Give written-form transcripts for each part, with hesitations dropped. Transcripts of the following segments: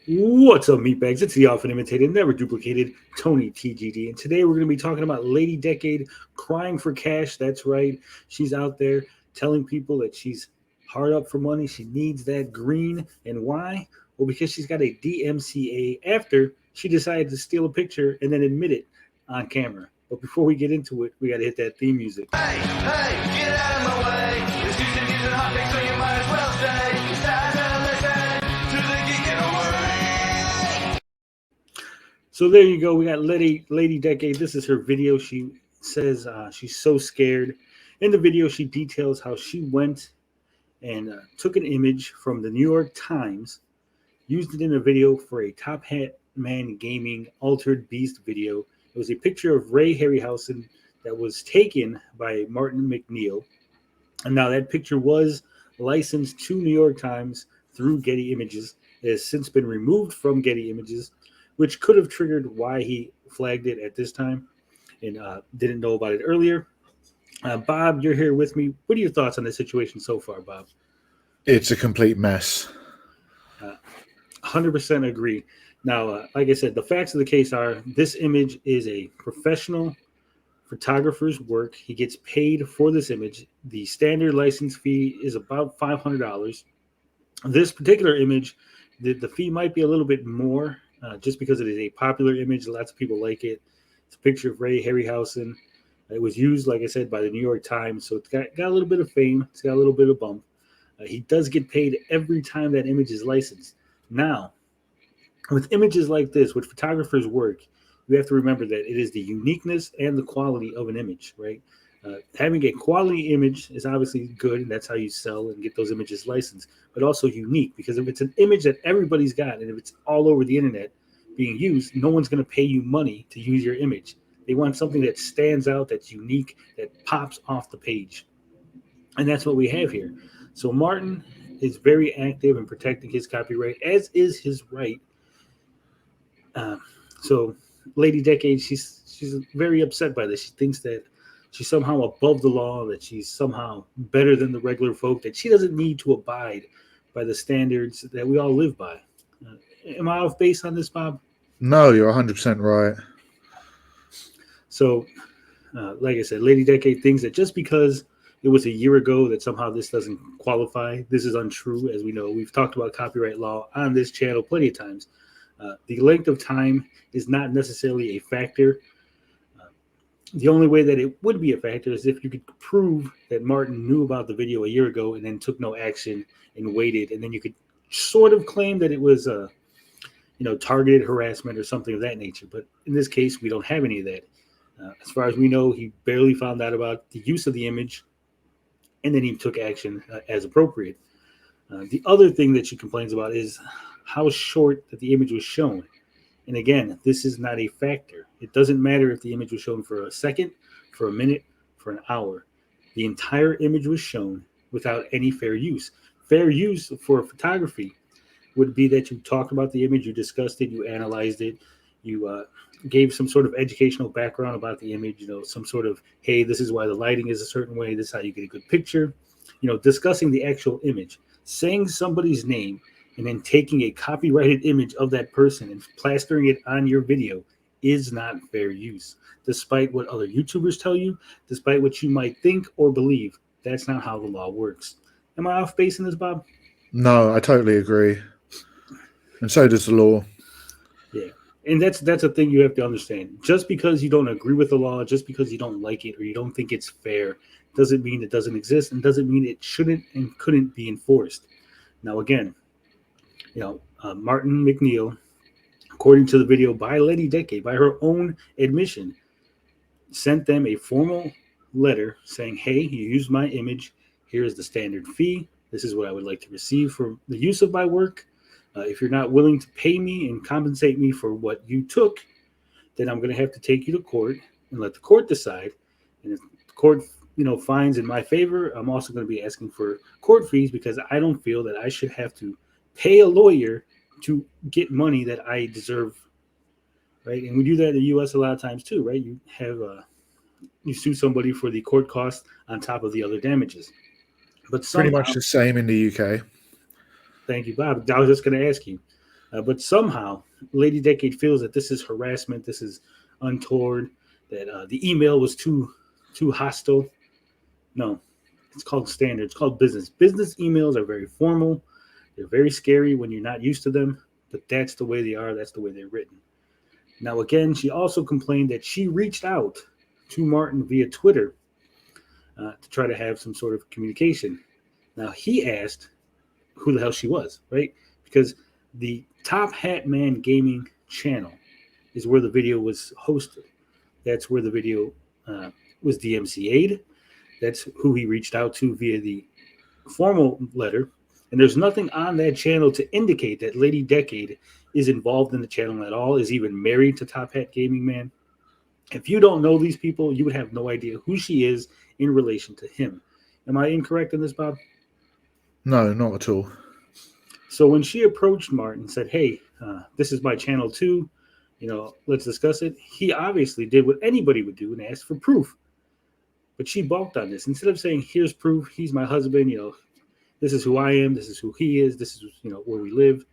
What's up, meatbags? It's the often imitated, never duplicated Tony TGD. And today we're going to be talking about Lady Decade crying for cash. That's right. She's out there telling people that she's hard up for money. She needs that green. And why? Well, because she's got a DMCA after she decided to steal a picture and then admit it on camera. But before we get into it, we got to hit that theme music. Hey, hey, get out of my way. This Houston using hot picks, so you might as well stay. It's time to listen to the geeking away. So there you go. We got Lady Decade. This is her video. She says she's so scared. In the video, she details how she went and took an image from the New York Times, used it in a video for a Top Hat Man Gaming Altered Beast video. It was a picture of Ray Harryhausen that was taken by Martin McNeil. And now that picture was licensed to New York Times through Getty Images. It has since been removed from Getty Images, which could have triggered why he flagged it at this time and didn't know about it earlier. Bob, you're here with me. What are your thoughts on the situation so far, Bob? It's a complete mess. 100% agree. Now, like I said, the facts of the case are this image is a professional photographer's work. He gets paid for this image. The standard license fee is about $500. This particular image, the fee might be a little bit more just because it is a popular image. Lots of people like it. It's a picture of Ray Harryhausen. It was used, like I said, by the New York Times, so it's got a little bit of fame. It's got a little bit of bump. He does get paid every time that image is licensed. Now, with images like this, with photographers' work, you have to remember that it is the uniqueness and the quality of an image, right? Having a quality image is obviously good, and that's how you sell and get those images licensed, but also unique, because if it's an image that everybody's got and if it's all over the internet being used, no one's going to pay you money to use your image. They want something that stands out, that's unique, that pops off the page. And that's what we have here. So Martin is very active in protecting his copyright, as is his right. So Lady Decade, she's very upset by this. She thinks that she's somehow above the law, that she's somehow better than the regular folk, that she doesn't need to abide by the standards that we all live by. Am I off base on this, Bob? No, you're 100% right. So, like I said, Lady Decade thinks that just because it was a year ago that somehow this doesn't qualify. This is untrue, as we know. We've talked about copyright law on this channel plenty of times. The length of time is not necessarily a factor. The only way that it would be a factor is if you could prove that Martin knew about the video a year ago and then took no action and waited, and then you could sort of claim that it was targeted harassment or something of that nature. But in this case, we don't have any of that. As far as we know, he barely found out about the use of the image, and then he took action as appropriate. The other thing that she complains about is how short that the image was shown. And again, this is not a factor. It doesn't matter if the image was shown for a second, for a minute, for an hour. The entire image was shown without any fair use. Fair use for photography would be that you talked about the image, you discussed it, you analyzed it, you gave some sort of educational background about the image, some sort of, hey, this is why the lighting is a certain way, this is how you get a good picture, discussing the actual image. Saying somebody's name and then taking a copyrighted image of that person and plastering it on your video is not fair use. Despite what other YouTubers tell you, despite what you might think or believe, that's not how the law works. Am I off base in this, Bob? No, I totally agree. And so does the law. Yeah. And that's a thing you have to understand. Just because you don't agree with the law, just because you don't like it or you don't think it's fair, doesn't mean it doesn't exist and doesn't mean it shouldn't and couldn't be enforced. Now, again, Martin McNeil, according to the video by Lady Decade, by her own admission, sent them a formal letter saying, hey, you used my image. Here is the standard fee. This is what I would like to receive for the use of my work. If you're not willing to pay me and compensate me for what you took, then I'm going to have to take you to court and let the court decide. And if the court, finds in my favor, I'm also going to be asking for court fees because I don't feel that I should have to pay a lawyer to get money that I deserve, right? And we do that in the U.S. a lot of times too, right? You have you sue somebody for the court costs on top of the other damages. But Pretty much the same in the UK. Thank you, Bob. I was just going to ask you. But somehow, Lady Decade feels that this is harassment, this is untoward, that the email was too hostile. No, it's called standard. It's called business. Business emails are very formal. They're very scary when you're not used to them, but that's the way they are. That's the way they're written. Now, again, she also complained that she reached out to Martin via Twitter to try to have some sort of communication. Now, he asked who the hell she was, right? Because the Top Hat Man Gaming channel is where the video was hosted. That's where the video was DMCA'd. That's who he reached out to via the formal letter. And there's nothing on that channel to indicate that Lady Decade is involved in the channel at all, is even married to Top Hat Gaming Man. If you don't know these people, you would have no idea who she is in relation to him. Am I incorrect in this, Bob? No, not at all. So when she approached Martin and said, hey, this is my channel too, let's discuss it, he obviously did what anybody would do and asked for proof. But she balked on this. Instead of saying, here's proof, he's my husband, this is who I am, this is who he is, this is, where we live.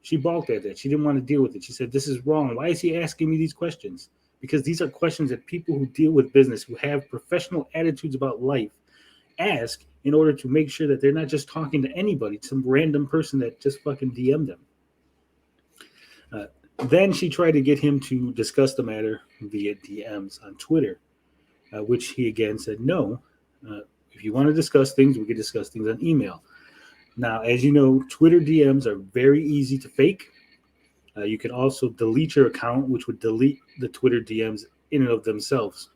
She balked at that. She didn't want to deal with it. She said, this is wrong. Why is he asking me these questions? Because these are questions that people who deal with business, who have professional attitudes about life, ask in order to make sure that they're not just talking to anybody, some random person that just fucking DM'd them. Then she tried to get him to discuss the matter via DMs on Twitter, which he again said, no, if you want to discuss things, we can discuss things on email. Now, as you know, Twitter DMs are very easy to fake. You can also delete your account, which would delete the Twitter DMs in and of themselves.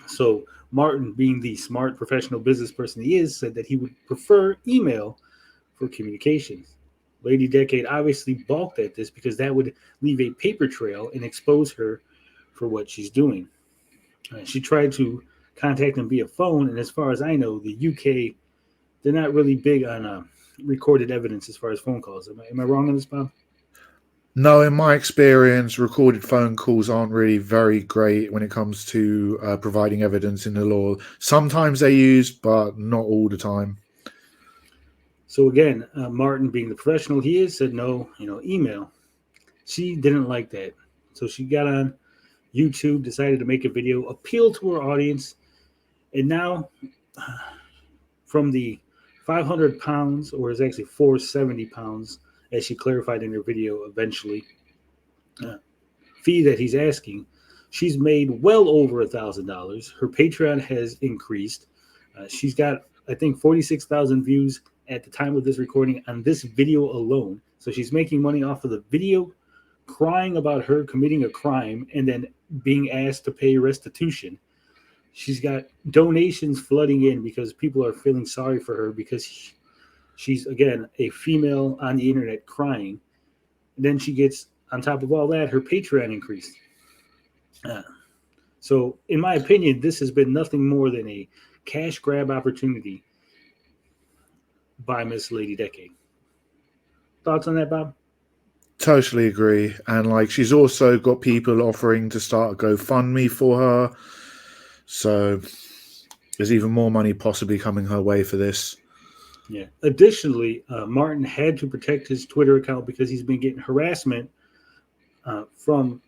So Martin, being the smart professional business person he is, said that he would prefer email for communications. Lady Decade obviously balked at this because that would leave a paper trail and expose her for what she's doing. She tried to contact him via phone, and as far as I know, the UK, they're not really big on recorded evidence as far as phone calls. Am I wrong on this, Bob? No, in my experience, recorded phone calls aren't really very great when it comes to providing evidence in the law. Sometimes they're used, but not all the time. So again, Martin, being the professional he is, said no, email. She didn't like that. So she got on YouTube, decided to make a video, appeal to her audience, and now from the 500 pounds, or it's actually 470 pounds, as she clarified in her video eventually, fee that he's asking, she's made well over $1,000. Her Patreon has increased. She's got, I think, 46,000 views at the time of this recording on this video alone. So she's making money off of the video, crying about her committing a crime and then being asked to pay restitution. She's got donations flooding in because people are feeling sorry for her because she's, again, a female on the internet crying. And then she gets, on top of all that, her Patreon increased. So, in my opinion, this has been nothing more than a cash grab opportunity by Miss Lady Decade. Thoughts on that, Bob? Totally agree. And she's also got people offering to start a GoFundMe for her. So there's even more money possibly coming her way for this. Yeah. Additionally, Martin had to protect his Twitter account because he's been getting harassment from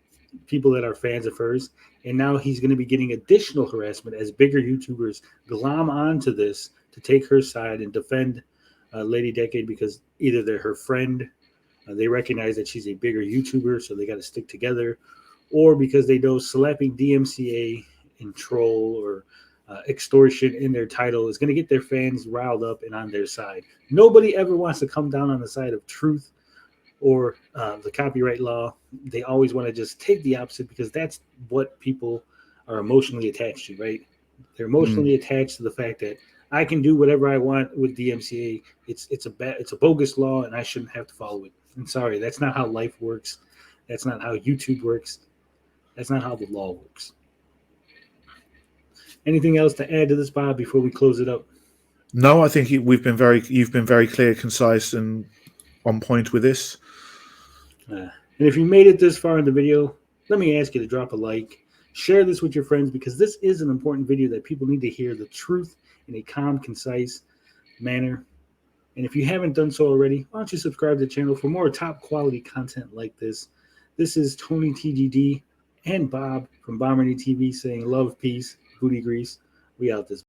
people that are fans of hers. And now he's going to be getting additional harassment as bigger YouTubers glom onto this to take her side and defend Lady Decade because either they're her friend, they recognize that she's a bigger YouTuber, so they got to stick together, or because they know slapping DMCA and troll or extortion in their title is going to get their fans riled up and on their side. Nobody ever wants to come down on the side of truth or the copyright law. They always want to just take the opposite because that's what people are emotionally attached to, right? They're emotionally attached to the fact that I can do whatever I want with DMCA. It's a bogus law and I shouldn't have to follow it. I'm sorry, that's not how life works. That's not how YouTube works. That's not how the law works. Anything else to add to this, Bob, before we close it up? No, I think you've been very clear, concise, and on point with this. And if you made it this far in the video, let me ask you to drop a like, share this with your friends because this is an important video that people need to hear the truth in a calm, concise manner. And if you haven't done so already, why don't you subscribe to the channel for more top quality content like this? This is Tony TGD and Bob from Bomberny TV saying love, peace, booty grease. We out this.